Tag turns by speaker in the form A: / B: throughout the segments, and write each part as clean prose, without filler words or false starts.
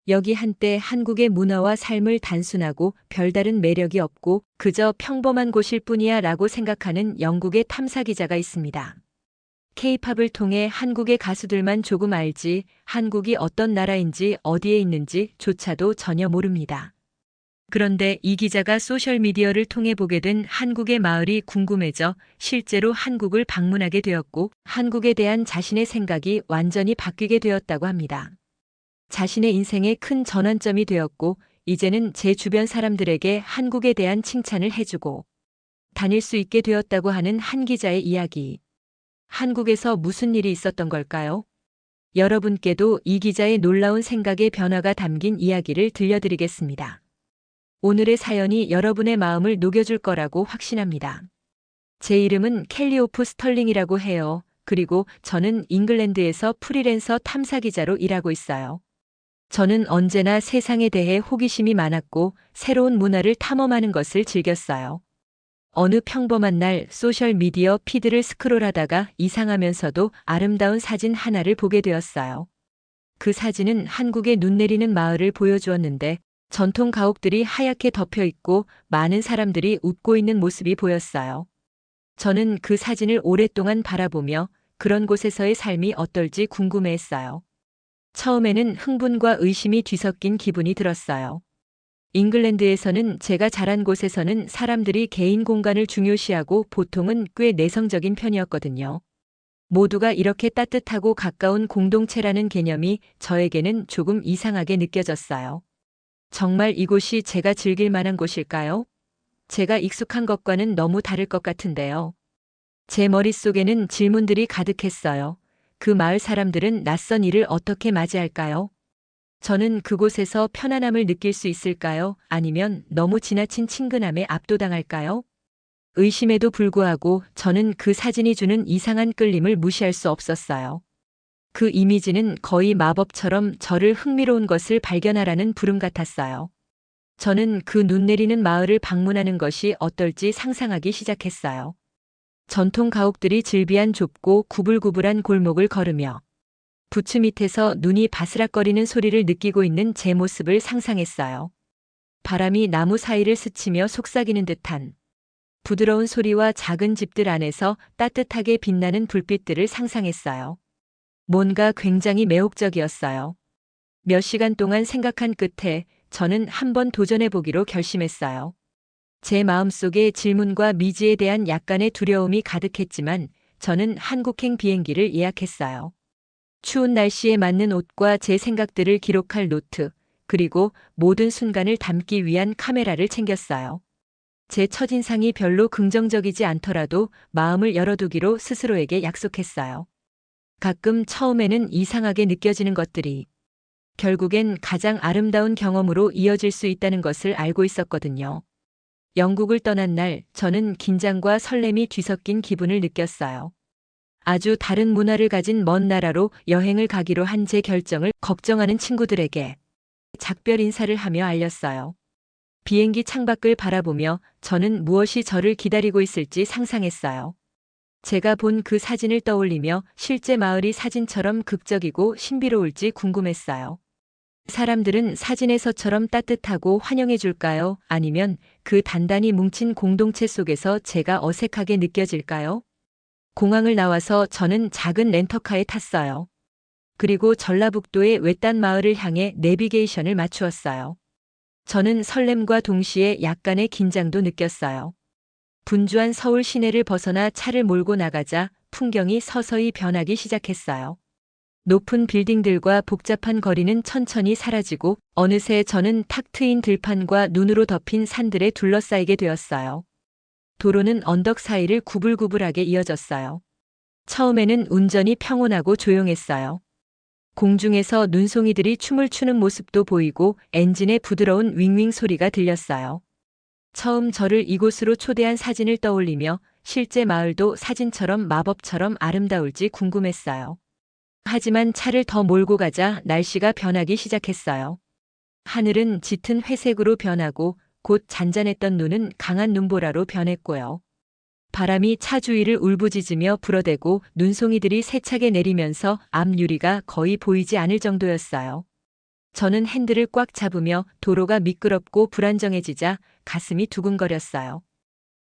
A: 여기 한때 한국의 문화와 삶을 단순하고 별다른 매력이 없고 그저 평범한 곳일 뿐이야 라고 생각하는 영국의 탐사 기자가 있습니다. K-팝을 통해 한국의 가수들만 조금 알지 한국이 어떤 나라인지 어디에 있는지조차도 전혀 모릅니다. 그런데 이 기자가 소셜미디어를 통해 보게 된 한국의 마을이 궁금해져 실제로 한국을 방문하게 되었고 한국에 대한 자신의 생각이 완전히 바뀌게 되었다고 합니다. 자신의 인생의 큰 전환점이 되었고 이제는 제 주변 사람들에게 한국에 대한 칭찬을 해주고 다닐 수 있게 되었다고 하는 한 기자의 이야기. 한국에서 무슨 일이 있었던 걸까요? 여러분께도 이 기자의 놀라운 생각의 변화가 담긴 이야기를 들려드리겠습니다. 오늘의 사연이 여러분의 마음을 녹여줄 거라고 확신합니다. 제 이름은 켈리오프 스털링이라고 해요. 그리고 저는 잉글랜드에서 프리랜서 탐사 기자로 일하고 있어요. 저는 언제나 세상에 대해 호기심이 많았고 새로운 문화를 탐험하는 것을 즐겼어요. 어느 평범한 날 소셜미디어 피드를 스크롤하다가 이상하면서도 아름다운 사진 하나를 보게 되었어요. 그 사진은 한국의 눈 내리는 마을을 보여주었는데 전통 가옥들이 하얗게 덮여 있고 많은 사람들이 웃고 있는 모습이 보였어요. 저는 그 사진을 오랫동안 바라보며 그런 곳에서의 삶이 어떨지 궁금해했어요. 처음에는 흥분과 의심이 뒤섞인 기분이 들었어요. 잉글랜드에서는 제가 자란 곳에서는 사람들이 개인 공간을 중요시하고 보통은 꽤 내성적인 편이었거든요. 모두가 이렇게 따뜻하고 가까운 공동체라는 개념이 저에게는 조금 이상하게 느껴졌어요. 정말 이곳이 제가 즐길 만한 곳일까요? 제가 익숙한 것과는 너무 다를 것 같은데요. 제 머릿속에는 질문들이 가득했어요. 그 마을 사람들은 낯선 일을 어떻게 맞이할까요? 저는 그곳에서 편안함을 느낄 수 있을까요? 아니면 너무 지나친 친근함에 압도당할까요? 의심에도 불구하고 저는 그 사진이 주는 이상한 끌림을 무시할 수 없었어요. 그 이미지는 거의 마법처럼 저를 흥미로운 것을 발견하라는 부름 같았어요. 저는 그 눈 내리는 마을을 방문하는 것이 어떨지 상상하기 시작했어요. 전통 가옥들이 즐비한 좁고 구불구불한 골목을 걸으며 부츠 밑에서 눈이 바스락거리는 소리를 느끼고 있는 제 모습을 상상했어요. 바람이 나무 사이를 스치며 속삭이는 듯한 부드러운 소리와 작은 집들 안에서 따뜻하게 빛나는 불빛들을 상상했어요. 뭔가 굉장히 매혹적이었어요. 몇 시간 동안 생각한 끝에 저는 한번 도전해보기로 결심했어요. 제 마음속에 질문과 미지에 대한 약간의 두려움이 가득했지만 저는 한국행 비행기를 예약했어요. 추운 날씨에 맞는 옷과 제 생각들을 기록할 노트, 그리고 모든 순간을 담기 위한 카메라를 챙겼어요. 제 첫인상이 별로 긍정적이지 않더라도 마음을 열어두기로 스스로에게 약속했어요. 가끔 처음에는 이상하게 느껴지는 것들이 결국엔 가장 아름다운 경험으로 이어질 수 있다는 것을 알고 있었거든요. 영국을 떠난 날 저는 긴장과 설렘이 뒤섞인 기분을 느꼈어요. 아주 다른 문화를 가진 먼 나라로 여행을 가기로 한 제 결정을 걱정하는 친구들에게 작별 인사를 하며 알렸어요. 비행기 창밖을 바라보며 저는 무엇이 저를 기다리고 있을지 상상했어요. 제가 본 그 사진을 떠올리며 실제 마을이 사진처럼 극적이고 신비로울지 궁금했어요. 사람들은 사진에서처럼 따뜻하고 환영해 줄까요? 아니면 그 단단히 뭉친 공동체 속에서 제가 어색하게 느껴질까요? 공항을 나와서 저는 작은 렌터카에 탔어요. 그리고 전라북도의 외딴 마을을 향해 내비게이션을 맞추었어요. 저는 설렘과 동시에 약간의 긴장도 느꼈어요. 분주한 서울 시내를 벗어나 차를 몰고 나가자 풍경이 서서히 변하기 시작했어요. 높은 빌딩들과 복잡한 거리는 천천히 사라지고 어느새 저는 탁 트인 들판과 눈으로 덮인 산들에 둘러싸이게 되었어요. 도로는 언덕 사이를 구불구불하게 이어졌어요. 처음에는 운전이 평온하고 조용했어요. 공중에서 눈송이들이 춤을 추는 모습도 보이고 엔진의 부드러운 윙윙 소리가 들렸어요. 처음 저를 이곳으로 초대한 사진을 떠올리며 실제 마을도 사진처럼 마법처럼 아름다울지 궁금했어요. 하지만 차를 더 몰고 가자 날씨가 변하기 시작했어요. 하늘은 짙은 회색으로 변하고 곧 잔잔했던 눈은 강한 눈보라로 변했고요. 바람이 차 주위를 울부짖으며 불어대고 눈송이들이 세차게 내리면서 앞 유리가 거의 보이지 않을 정도였어요. 저는 핸들을 꽉 잡으며 도로가 미끄럽고 불안정해지자 가슴이 두근거렸어요.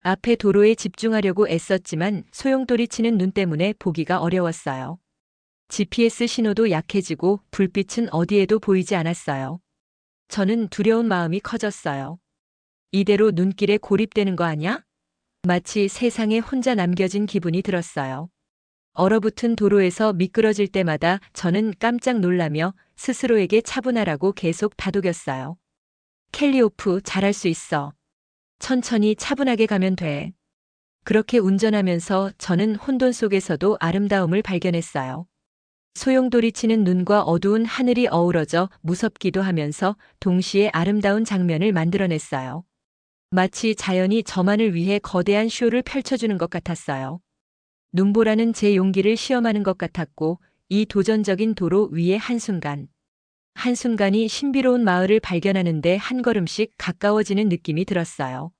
A: 앞에 도로에 집중하려고 애썼지만 소용돌이치는 눈 때문에 보기가 어려웠어요. GPS 신호도 약해지고 불빛은 어디에도 보이지 않았어요. 저는 두려운 마음이 커졌어요. 이대로 눈길에 고립되는 거 아냐? 마치 세상에 혼자 남겨진 기분이 들었어요. 얼어붙은 도로에서 미끄러질 때마다 저는 깜짝 놀라며 스스로에게 차분하라고 계속 다독였어요. 캘리오프, 잘할 수 있어. 천천히 차분하게 가면 돼. 그렇게 운전하면서 저는 혼돈 속에서도 아름다움을 발견했어요. 소용돌이치는 눈과 어두운 하늘이 어우러져 무섭기도 하면서 동시에 아름다운 장면을 만들어냈어요. 마치 자연이 저만을 위해 거대한 쇼를 펼쳐주는 것 같았어요. 눈보라는 제 용기를 시험하는 것 같았고, 이 도전적인 도로 위에 한순간이 신비로운 마을을 발견하는데 한 걸음씩 가까워지는 느낌이 들었어요.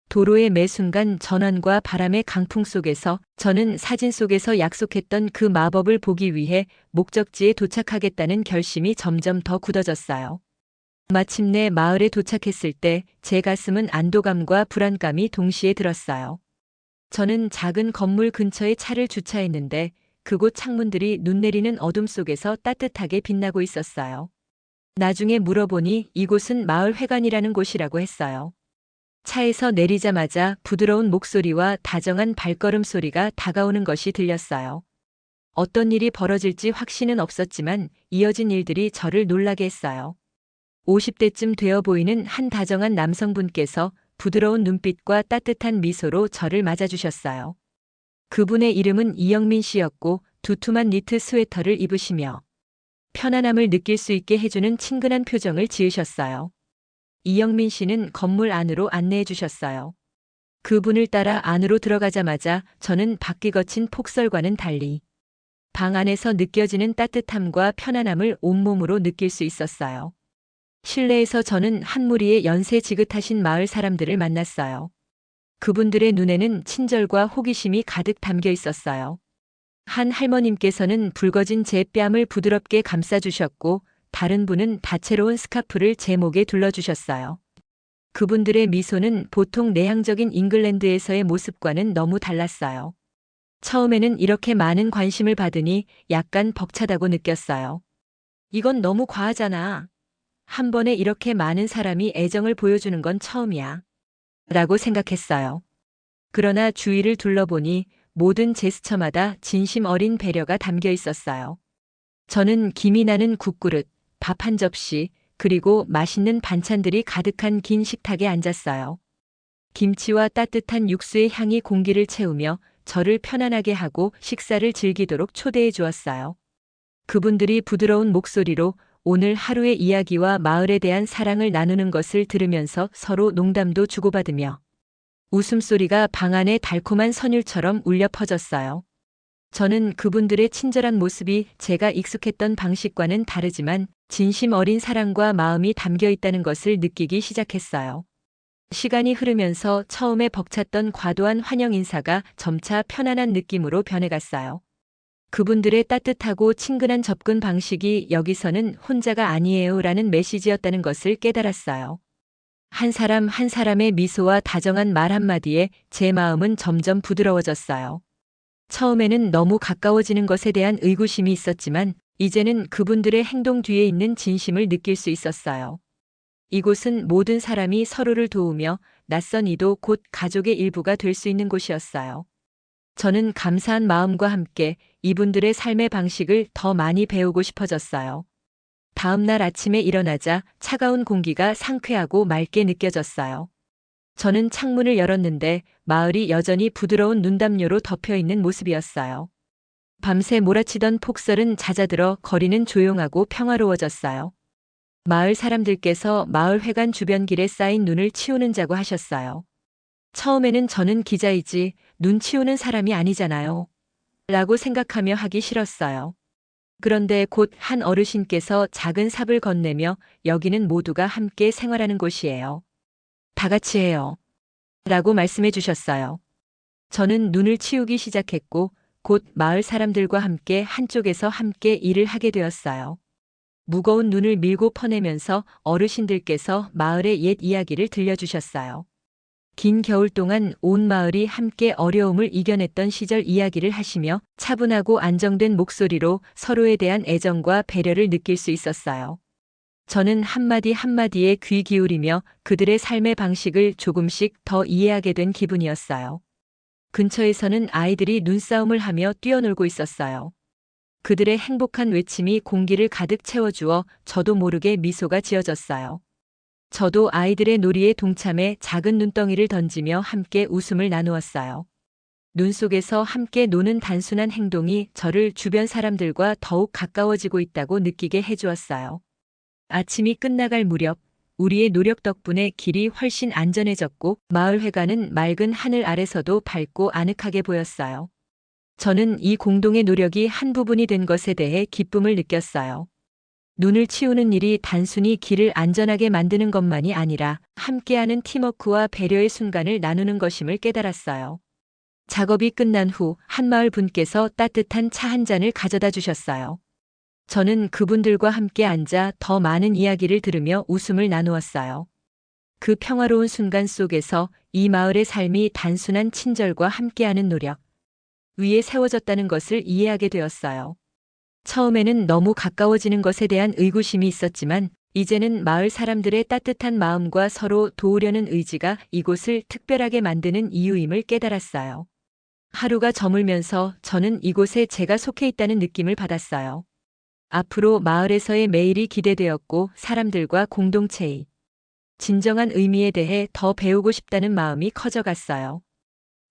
A: 도로의 매 순간 전환과 바람의 강풍 속에서 저는 사진 속에서 약속했던 그 마법을 보기 위해 목적지에 도착하겠다는 결심이 점점 더 굳어졌어요. 마침내 마을에 도착했을 때 제 가슴은 안도감과 불안감이 동시에 들었어요. 저는 작은 건물 근처에 차를 주차했는데 그곳 창문들이 눈 내리는 어둠 속에서 따뜻하게 빛나고 있었어요. 나중에 물어보니 이곳은 마을 회관이라는 곳이라고 했어요. 차에서 내리자마자 부드러운 목소리와 다정한 발걸음 소리가 다가오는 것이 들렸어요. 어떤 일이 벌어질지 확신은 없었지만 이어진 일들이 저를 놀라게 했어요. 50대쯤 되어 보이는 한 다정한 남성분께서 부드러운 눈빛과 따뜻한 미소로 저를 맞아주셨어요. 그분의 이름은 이영민 씨였고 두툼한 니트 스웨터를 입으시며 편안함을 느낄 수 있게 해주는 친근한 표정을 지으셨어요. 이영민 씨는 건물 안으로 안내해 주셨어요. 그분을 따라 안으로 들어가자마자 저는 바퀴 거친 폭설과는 달리 방 안에서 느껴지는 따뜻함과 편안함을 온몸으로 느낄 수 있었어요. 실내에서 저는 한 무리의 연세 지긋하신 마을 사람들을 만났어요. 그분들의 눈에는 친절과 호기심이 가득 담겨 있었어요. 한 할머님께서는 붉어진 제 뺨을 부드럽게 감싸주셨고 다른 분은 다채로운 스카프를 제 목에 둘러주셨어요. 그분들의 미소는 보통 내향적인 잉글랜드에서의 모습과는 너무 달랐어요. 처음에는 이렇게 많은 관심을 받으니 약간 벅차다고 느꼈어요. 이건 너무 과하잖아. 한 번에 이렇게 많은 사람이 애정을 보여주는 건 처음이야. 라고 생각했어요. 그러나 주위를 둘러보니 모든 제스처마다 진심 어린 배려가 담겨 있었어요. 저는 김이 나는 국그릇, 밥 한 접시, 그리고 맛있는 반찬들이 가득한 긴 식탁에 앉았어요. 김치와 따뜻한 육수의 향이 공기를 채우며 저를 편안하게 하고 식사를 즐기도록 초대해 주었어요. 그분들이 부드러운 목소리로 오늘 하루의 이야기와 마을에 대한 사랑을 나누는 것을 들으면서 서로 농담도 주고받으며 웃음소리가 방 안에 달콤한 선율처럼 울려 퍼졌어요. 저는 그분들의 친절한 모습이 제가 익숙했던 방식과는 다르지만 진심 어린 사랑과 마음이 담겨 있다는 것을 느끼기 시작했어요. 시간이 흐르면서 처음에 벅찼던 과도한 환영 인사가 점차 편안한 느낌으로 변해갔어요. 그분들의 따뜻하고 친근한 접근 방식이 여기서는 혼자가 아니에요 라는 메시지였다는 것을 깨달았어요. 한 사람 한 사람의 미소와 다정한 말 한마디에 제 마음은 점점 부드러워졌어요. 처음에는 너무 가까워지는 것에 대한 의구심이 있었지만 이제는 그분들의 행동 뒤에 있는 진심을 느낄 수 있었어요. 이곳은 모든 사람이 서로를 도우며 낯선 이도 곧 가족의 일부가 될 수 있는 곳이었어요. 저는 감사한 마음과 함께 이분들의 삶의 방식을 더 많이 배우고 싶어졌어요. 다음 날 아침에 일어나자 차가운 공기가 상쾌하고 맑게 느껴졌어요. 저는 창문을 열었는데 마을이 여전히 부드러운 눈담요로 덮여 있는 모습이었어요. 밤새 몰아치던 폭설은 잦아들어 거리는 조용하고 평화로워졌어요. 마을 사람들께서 마을 회관 주변 길에 쌓인 눈을 치우는 자고 하셨어요. 처음에는 저는 기자이지 눈 치우는 사람이 아니잖아요. 라고 생각하며 하기 싫었어요. 그런데 곧 한 어르신께서 작은 삽을 건네며 여기는 모두가 함께 생활하는 곳이에요. 다 같이 해요. 라고 말씀해 주셨어요. 저는 눈을 치우기 시작했고 곧 마을 사람들과 함께 한쪽에서 함께 일을 하게 되었어요. 무거운 눈을 밀고 퍼내면서 어르신들께서 마을의 옛 이야기를 들려주셨어요. 긴 겨울 동안 온 마을이 함께 어려움을 이겨냈던 시절 이야기를 하시며 차분하고 안정된 목소리로 서로에 대한 애정과 배려를 느낄 수 있었어요. 저는 한마디 한마디에 귀 기울이며 그들의 삶의 방식을 조금씩 더 이해하게 된 기분이었어요. 근처에서는 아이들이 눈싸움을 하며 뛰어놀고 있었어요. 그들의 행복한 외침이 공기를 가득 채워주어 저도 모르게 미소가 지어졌어요. 저도 아이들의 놀이에 동참해 작은 눈덩이를 던지며 함께 웃음을 나누었어요. 눈 속에서 함께 노는 단순한 행동이 저를 주변 사람들과 더욱 가까워지고 있다고 느끼게 해주었어요. 아침이 끝나갈 무렵 우리의 노력 덕분에 길이 훨씬 안전해졌고 마을 회관은 맑은 하늘 아래서도 밝고 아늑하게 보였어요. 저는 이 공동의 노력이 한 부분이 된 것에 대해 기쁨을 느꼈어요. 눈을 치우는 일이 단순히 길을 안전하게 만드는 것만이 아니라 함께하는 팀워크와 배려의 순간을 나누는 것임을 깨달았어요. 작업이 끝난 후 한마을 분께서 따뜻한 차 한 잔을 가져다 주셨어요. 저는 그분들과 함께 앉아 더 많은 이야기를 들으며 웃음을 나누었어요. 그 평화로운 순간 속에서 이 마을의 삶이 단순한 친절과 함께하는 노력 위에 세워졌다는 것을 이해하게 되었어요. 처음에는 너무 가까워지는 것에 대한 의구심이 있었지만 이제는 마을 사람들의 따뜻한 마음과 서로 도우려는 의지가 이곳을 특별하게 만드는 이유임을 깨달았어요. 하루가 저물면서 저는 이곳에 제가 속해 있다는 느낌을 받았어요. 앞으로 마을에서의 매일이 기대되었고 사람들과 공동체의 진정한 의미에 대해 더 배우고 싶다는 마음이 커져갔어요.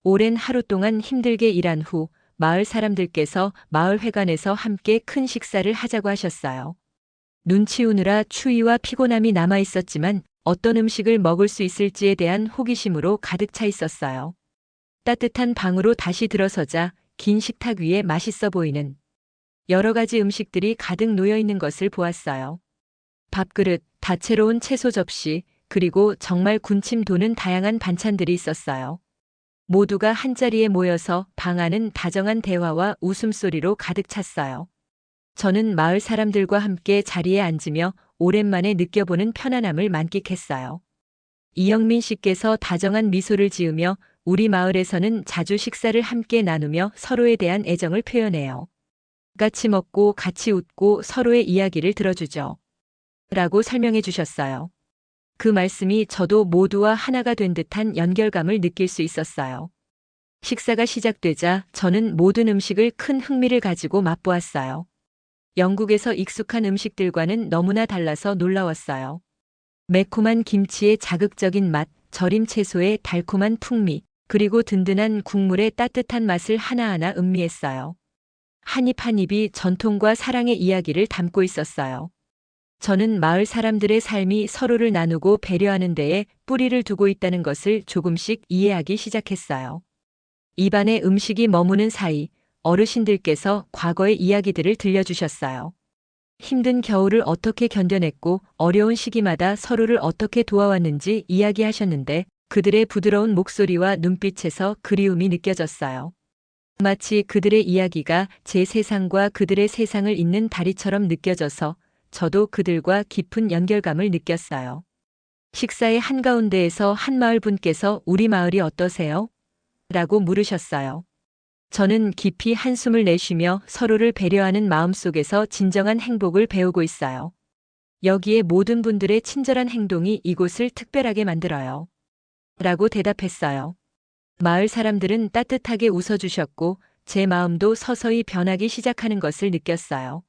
A: 오랜 하루 동안 힘들게 일한 후 마을 사람들께서 마을 회관에서 함께 큰 식사를 하자고 하셨어요. 눈 치우느라 추위와 피곤함이 남아 있었지만 어떤 음식을 먹을 수 있을지에 대한 호기심으로 가득 차 있었어요. 따뜻한 방으로 다시 들어서자 긴 식탁 위에 맛있어 보이는 여러 가지 음식들이 가득 놓여 있는 것을 보았어요. 밥그릇, 다채로운 채소 접시, 그리고 정말 군침 도는 다양한 반찬들이 있었어요. 모두가 한자리에 모여서 방 안은 다정한 대화와 웃음소리로 가득 찼어요. 저는 마을 사람들과 함께 자리에 앉으며 오랜만에 느껴보는 편안함을 만끽했어요. 이영민 씨께서 다정한 미소를 지으며 우리 마을에서는 자주 식사를 함께 나누며 서로에 대한 애정을 표현해요. 같이 먹고 같이 웃고 서로의 이야기를 들어주죠. 라고 설명해 주셨어요. 그 말씀이 저도 모두와 하나가 된 듯한 연결감을 느낄 수 있었어요. 식사가 시작되자 저는 모든 음식을 큰 흥미를 가지고 맛보았어요. 영국에서 익숙한 음식들과는 너무나 달라서 놀라웠어요. 매콤한 김치의 자극적인 맛, 절임 채소의 달콤한 풍미, 그리고 든든한 국물의 따뜻한 맛을 하나하나 음미했어요. 한 입 한 입이 전통과 사랑의 이야기를 담고 있었어요. 저는 마을 사람들의 삶이 서로를 나누고 배려하는 데에 뿌리를 두고 있다는 것을 조금씩 이해하기 시작했어요. 입안에 음식이 머무는 사이 어르신들께서 과거의 이야기들을 들려주셨어요. 힘든 겨울을 어떻게 견뎌냈고 어려운 시기마다 서로를 어떻게 도와왔는지 이야기하셨는데 그들의 부드러운 목소리와 눈빛에서 그리움이 느껴졌어요. 마치 그들의 이야기가 제 세상과 그들의 세상을 잇는 다리처럼 느껴져서 저도 그들과 깊은 연결감을 느꼈어요. 식사의 한가운데에서 한마을 분께서 우리 마을이 어떠세요? 라고 물으셨어요. 저는 깊이 한숨을 내쉬며 서로를 배려하는 마음 속에서 진정한 행복을 배우고 있어요. 여기에 모든 분들의 친절한 행동이 이곳을 특별하게 만들어요. 라고 대답했어요. 마을 사람들은 따뜻하게 웃어주셨고 제 마음도 서서히 변하기 시작하는 것을 느꼈어요.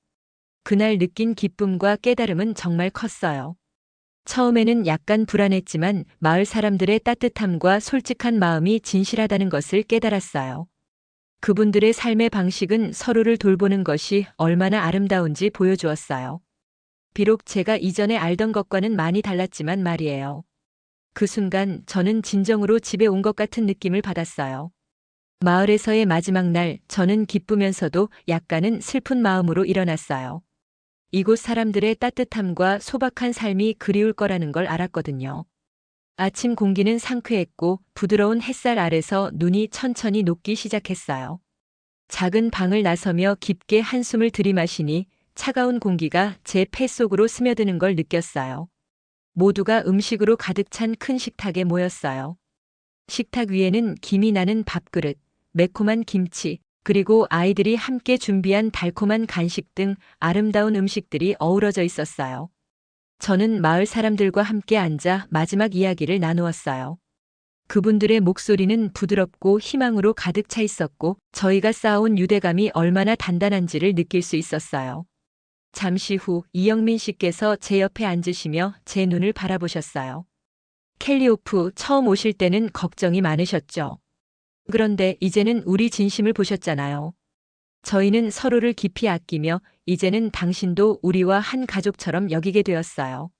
A: 그날 느낀 기쁨과 깨달음은 정말 컸어요. 처음에는 약간 불안했지만 마을 사람들의 따뜻함과 솔직한 마음이 진실하다는 것을 깨달았어요. 그분들의 삶의 방식은 서로를 돌보는 것이 얼마나 아름다운지 보여주었어요. 비록 제가 이전에 알던 것과는 많이 달랐지만 말이에요. 그 순간 저는 진정으로 집에 온 것 같은 느낌을 받았어요. 마을에서의 마지막 날 저는 기쁘면서도 약간은 슬픈 마음으로 일어났어요. 이곳 사람들의 따뜻함과 소박한 삶이 그리울 거라는 걸 알았거든요. 아침 공기는 상쾌했고 부드러운 햇살 아래서 눈이 천천히 녹기 시작했어요. 작은 방을 나서며 깊게 한숨을 들이마시니 차가운 공기가 제 폐 속으로 스며드는 걸 느꼈어요. 모두가 음식으로 가득 찬 큰 식탁에 모였어요. 식탁 위에는 김이 나는 밥그릇, 매콤한 김치, 그리고 아이들이 함께 준비한 달콤한 간식 등 아름다운 음식들이 어우러져 있었어요. 저는 마을 사람들과 함께 앉아 마지막 이야기를 나누었어요. 그분들의 목소리는 부드럽고 희망으로 가득 차 있었고 저희가 쌓아온 유대감이 얼마나 단단한지를 느낄 수 있었어요. 잠시 후 이영민 씨께서 제 옆에 앉으시며 제 눈을 바라보셨어요. 켈리오프 처음 오실 때는 걱정이 많으셨죠. 그런데 이제는 우리 진심을 보셨잖아요. 저희는 서로를 깊이 아끼며 이제는 당신도 우리와 한 가족처럼 여기게 되었어요.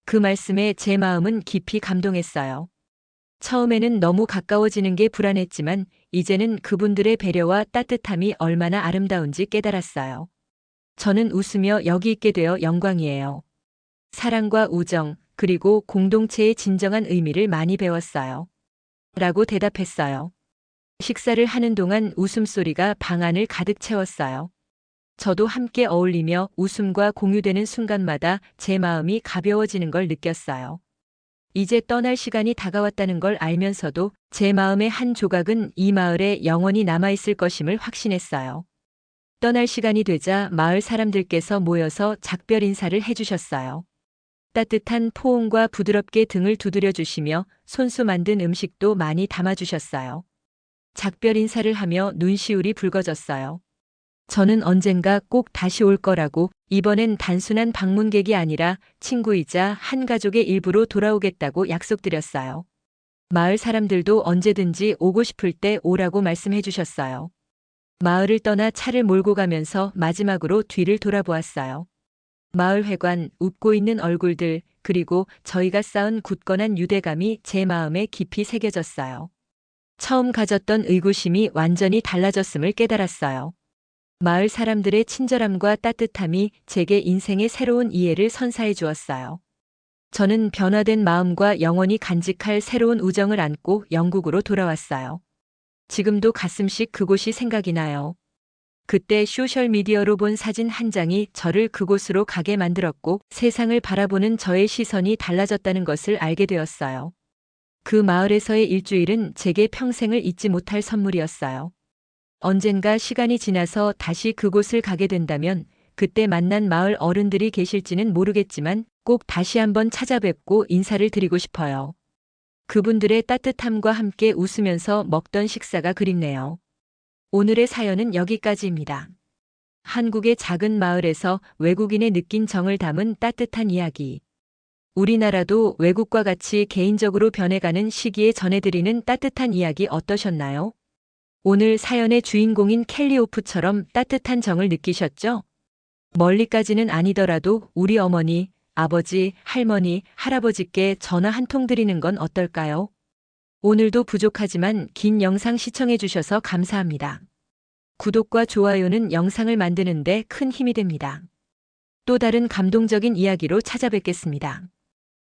A: 그 말씀에 제 마음은 깊이 감동했어요. 처음에는 너무 가까워지는 게 불안했지만 이제는 그분들의 배려와 따뜻함이 얼마나 아름다운지 깨달았어요. 저는 웃으며 여기 있게 되어 영광이에요. 사랑과 우정, 그리고 공동체의 진정한 의미를 많이 배웠어요. 라고 대답했어요. 식사를 하는 동안 웃음소리가 방 안을 가득 채웠어요. 저도 함께 어울리며 웃음과 공유되는 순간마다 제 마음이 가벼워지는 걸 느꼈어요. 이제 떠날 시간이 다가왔다는 걸 알면서도 제 마음의 한 조각은 이 마을에 영원히 남아있을 것임을 확신했어요. 떠날 시간이 되자 마을 사람들께서 모여서 작별 인사를 해주셨어요. 따뜻한 포옹과 부드럽게 등을 두드려 주시며 손수 만든 음식도 많이 담아주셨어요. 작별 인사를 하며 눈시울이 붉어졌어요. 저는 언젠가 꼭 다시 올 거라고 이번엔 단순한 방문객이 아니라 친구이자 한 가족의 일부로 돌아오겠다고 약속드렸어요. 마을 사람들도 언제든지 오고 싶을 때 오라고 말씀해 주셨어요. 마을을 떠나 차를 몰고 가면서 마지막으로 뒤를 돌아보았어요. 마을 회관, 웃고 있는 얼굴들, 그리고 저희가 쌓은 굳건한 유대감이 제 마음에 깊이 새겨졌어요. 처음 가졌던 의구심이 완전히 달라졌음을 깨달았어요. 마을 사람들의 친절함과 따뜻함이 제게 인생의 새로운 이해를 선사해 주었어요. 저는 변화된 마음과 영원히 간직할 새로운 우정을 안고 영국으로 돌아왔어요. 지금도 가끔씩 그곳이 생각이 나요. 그때 소셜미디어로 본 사진 한 장이 저를 그곳으로 가게 만들었고 세상을 바라보는 저의 시선이 달라졌다는 것을 알게 되었어요. 그 마을에서의 일주일은 제게 평생을 잊지 못할 선물이었어요. 언젠가 시간이 지나서 다시 그곳을 가게 된다면 그때 만난 마을 어른들이 계실지는 모르겠지만 꼭 다시 한번 찾아뵙고 인사를 드리고 싶어요. 그분들의 따뜻함과 함께 웃으면서 먹던 식사가 그립네요. 오늘의 사연은 여기까지입니다. 한국의 작은 마을에서 외국인의 느낀 정을 담은 따뜻한 이야기. 우리나라도 외국과 같이 개인적으로 변해가는 시기에 전해드리는 따뜻한 이야기 어떠셨나요? 오늘 사연의 주인공인 켈리오프처럼 따뜻한 정을 느끼셨죠? 멀리까지는 아니더라도 우리 어머니, 아버지, 할머니, 할아버지께 전화 한 통 드리는 건 어떨까요? 오늘도 부족하지만 긴 영상 시청해 주셔서 감사합니다. 구독과 좋아요는 영상을 만드는 데 큰 힘이 됩니다. 또 다른 감동적인 이야기로 찾아뵙겠습니다.